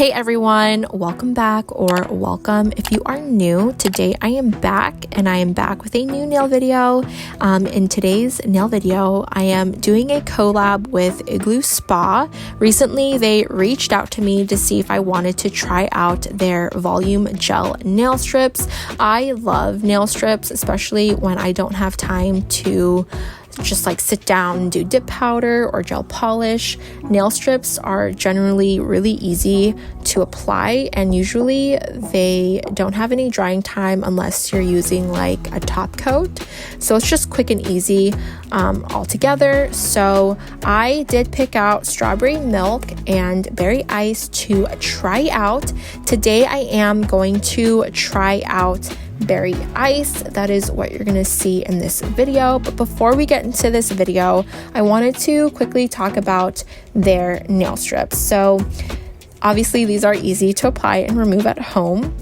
Hey everyone, welcome back or welcome if you are new. Today I am back and I am back with a new nail video. In today's nail video, I am doing a collab with Igloo Spa. Recently, they reached out to me to see if I wanted to try out their volume gel nail strips. I love nail strips, especially when I don't have time to just like sit down and do dip powder or gel polish. Nail strips are generally really easy to apply, and usually they don't have any drying time unless you're using like a top coat. So it's just quick and easy altogether. So I did pick out strawberry milk and berry ice to try out. Today I am going to try out berry ice. That is what you're gonna see in this video. But before we get into this video, I wanted to quickly talk about their nail strips. So obviously these are easy to apply and remove at home.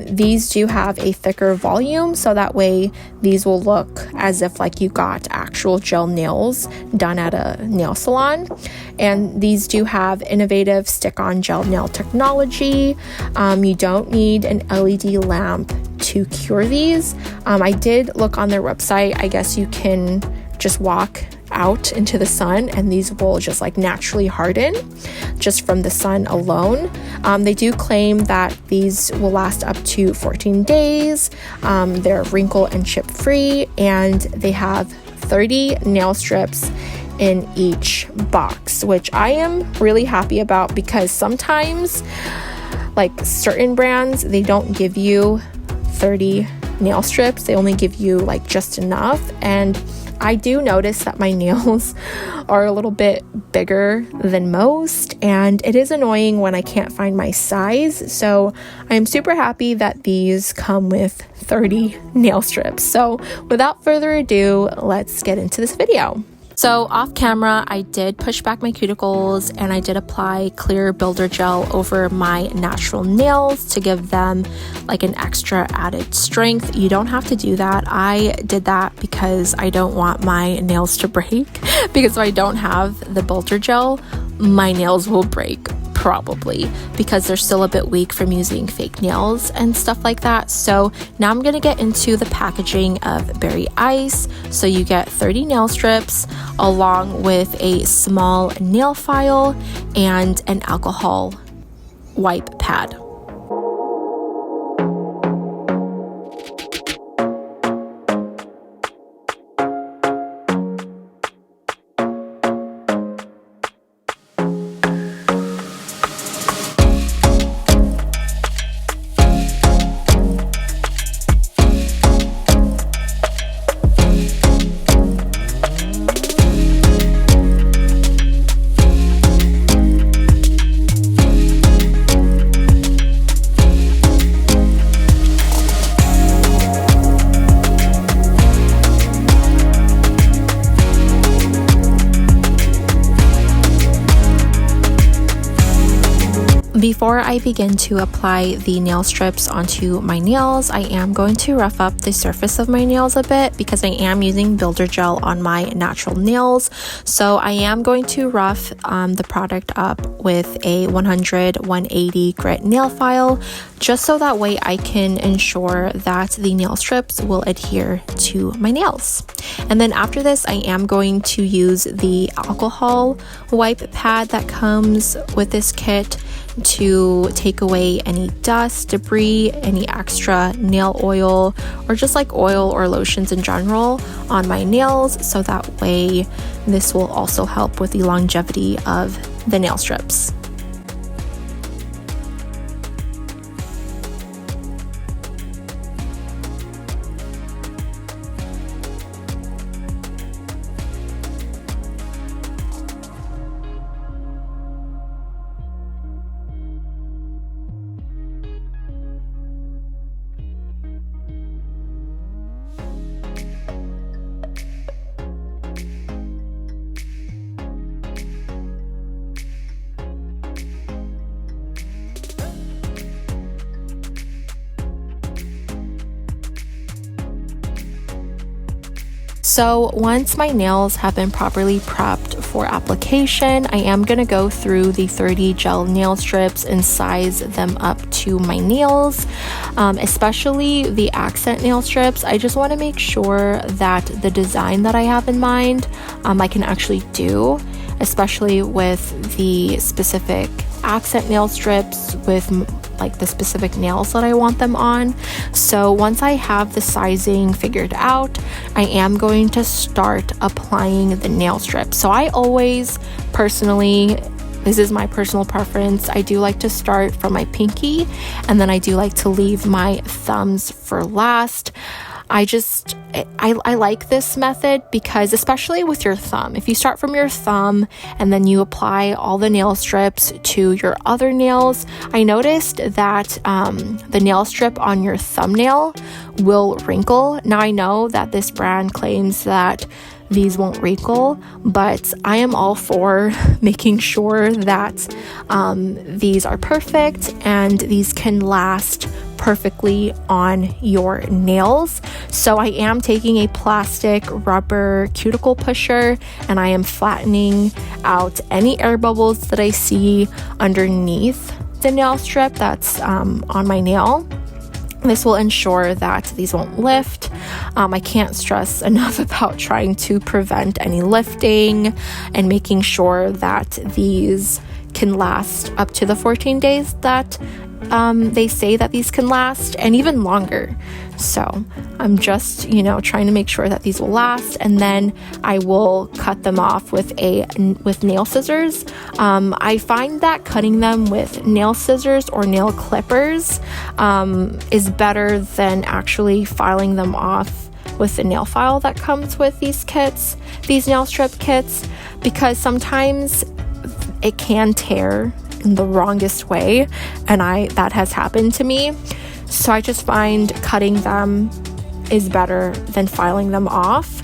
These do have a thicker volume, so that way these will look as if like you got actual gel nails done at a nail salon. And these do have innovative stick-on gel nail technology. You don't need an LED lamp to cure these. I did look on their website. I guess you can just walk out into the sun and these will just like naturally harden just from the sun alone. They do claim that these will last up to 14 days. They're wrinkle and chip free, and they have 30 nail strips in each box, which I am really happy about, because sometimes like certain brands, they don't give you 30 nail strips. They only give you like just enough, and I do notice that my nails are a little bit bigger than most, and it is annoying when I can't find my size. So I'm super happy that these come with 30 nail strips. So without further ado, let's get into this video. So off camera, I did push back my cuticles and I did apply clear builder gel over my natural nails to give them like an extra added strength. You don't have to do that. I did that because I don't want my nails to break, because if I don't have the builder gel, my nails will break. Probably because they're still a bit weak from using fake nails and stuff like that. So now I'm going to get into the packaging of berry ice. So you get 30 nail strips along with a small nail file and an alcohol wipe pad. Before I begin to apply the nail strips onto my nails, I am going to rough up the surface of my nails a bit because I am using builder gel on my natural nails. So I am going to rough the product up with a 100-180 grit nail file, just so that way I can ensure that the nail strips will adhere to my nails. And then after this, I am going to use the alcohol wipe pad that comes with this kit to take away any dust, debris, any extra nail oil, or just like oil or lotions in general on my nails, so that way this will also help with the longevity of the nail strips. So once my nails have been properly prepped for application, I am going to go through the 30 gel nail strips and size them up to my nails, especially the accent nail strips. I just want to make sure that the design that I have in mind, I can actually do, especially with the specific accent nail strips with like the specific nails that I want them on. So once I have the sizing figured out, I am going to start applying the nail strips. So I always personally, this is my personal preference, I do like to start from my pinky, and then I do like to leave my thumbs for last. I like this method because, especially with your thumb, if you start from your thumb and then you apply all the nail strips to your other nails, I noticed that the nail strip on your thumbnail will wrinkle. Now I know that this brand claims that these won't wrinkle, but I am all for making sure that these are perfect and these can last perfectly on your nails. So I am taking a plastic rubber cuticle pusher and I am flattening out any air bubbles that I see underneath the nail strip that's on my nail. This will ensure that these won't lift. I can't stress enough about trying to prevent any lifting and making sure that these can last up to the 14 days that they say that these can last, and even longer. So I'm just, trying to make sure that these will last, and then I will cut them off with nail scissors. I find that cutting them with nail scissors or nail clippers is better than actually filing them off with the nail file that comes with these nail strip kits, because sometimes it can tear in the wrongest way, and that has happened to me. So I just find cutting them is better than filing them off.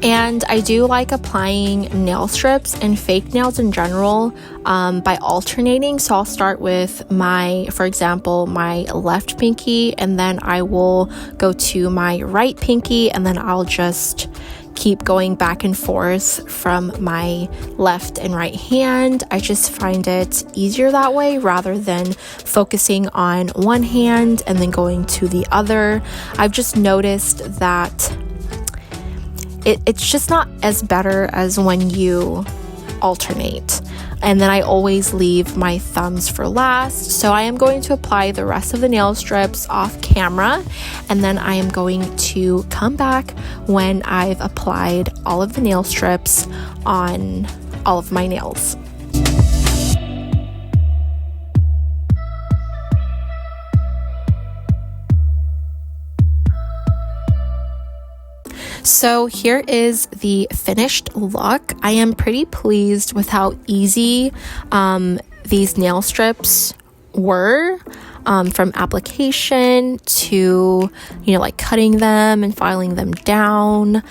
And I do like applying nail strips and fake nails in general by alternating. So I'll start with for example, my left pinky, and then I will go to my right pinky, and then I'll just keep going back and forth from my left and right hand. I just find it easier that way rather than focusing on one hand and then going to the other. I've just noticed that it's just not as better as when you alternate. And then I always leave my thumbs for last. So I am going to apply the rest of the nail strips off camera, and then I am going to come back when I've applied all of the nail strips on all of my nails. So here is the finished look. I am pretty pleased with how easy these nail strips were, from application to, like cutting them and filing them down.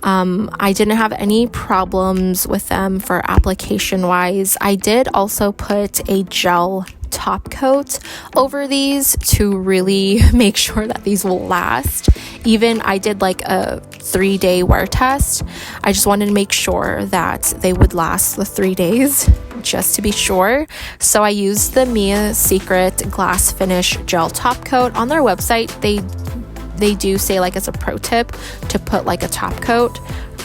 I didn't have any problems with them for application wise. I did also put a gel top coat over these to really make sure that these will last. Even I did like a 3-day wear test. I just wanted to make sure that they would last the 3 days, just to be sure. So I used the Mia Secret Glass Finish Gel Top Coat. On their website, they do say, like, as a pro tip to put like a top coat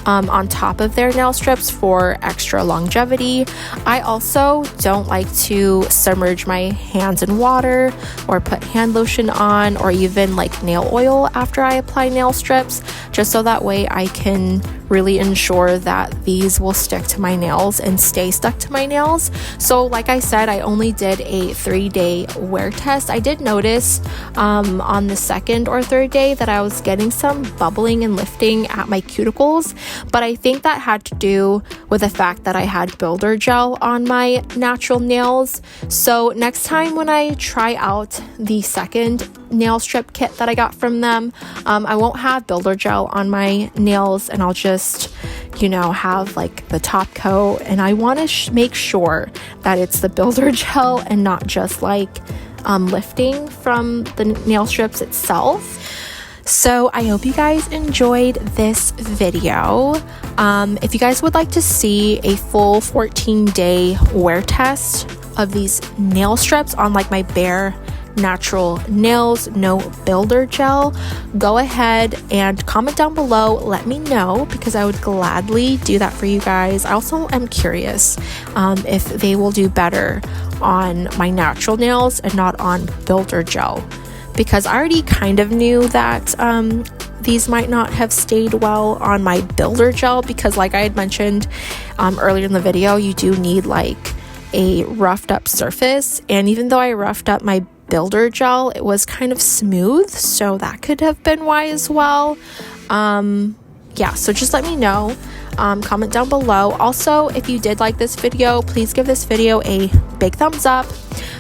on top of their nail strips for extra longevity. I also don't like to submerge my hands in water or put hand lotion on or even like nail oil after I apply nail strips, just so that way I can really ensure that these will stick to my nails and stay stuck to my nails. So like I said, I only did a 3-day wear test. I did notice on the second or third day that I was getting some bubbling and lifting at my cuticles, but I think that had to do with the fact that I had builder gel on my natural nails. So next time when I try out the second nail strip kit that I got from them, I won't have builder gel on my nails, and I'll just have like the top coat, and I want to make sure that it's the builder gel and not just like lifting from the nail strips itself. So I hope you guys enjoyed this video. If you guys would like to see a full 14-day wear test of these nail strips on like my bare natural nails, no builder gel, go ahead and comment down below. Let me know, because I would gladly do that for you guys. I also am curious if they will do better on my natural nails and not on builder gel, because I already kind of knew that these might not have stayed well on my builder gel, because like I had mentioned earlier in the video, you do need like a roughed up surface, and even though I roughed up my builder gel, it was kind of smooth, so that could have been why as well. Yeah, so just let me know. Comment down below. Also, if you did like this video, please give this video a big thumbs up.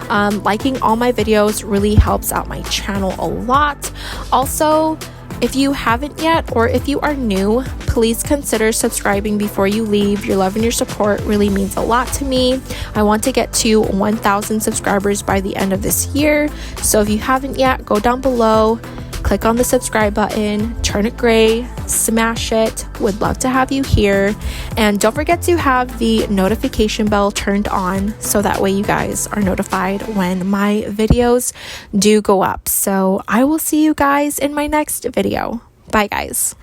Liking all my videos really helps out my channel a lot. Also, if you haven't yet, or if you are new, please consider subscribing before you leave. Your love and your support really means a lot to me. I want to get to 1,000 subscribers by the end of this year. So if you haven't yet, go down below, click on the subscribe button, turn it gray, smash it. Would love to have you here. And don't forget to have the notification bell turned on, so that way you guys are notified when my videos do go up. So I will see you guys in my next video. Bye guys.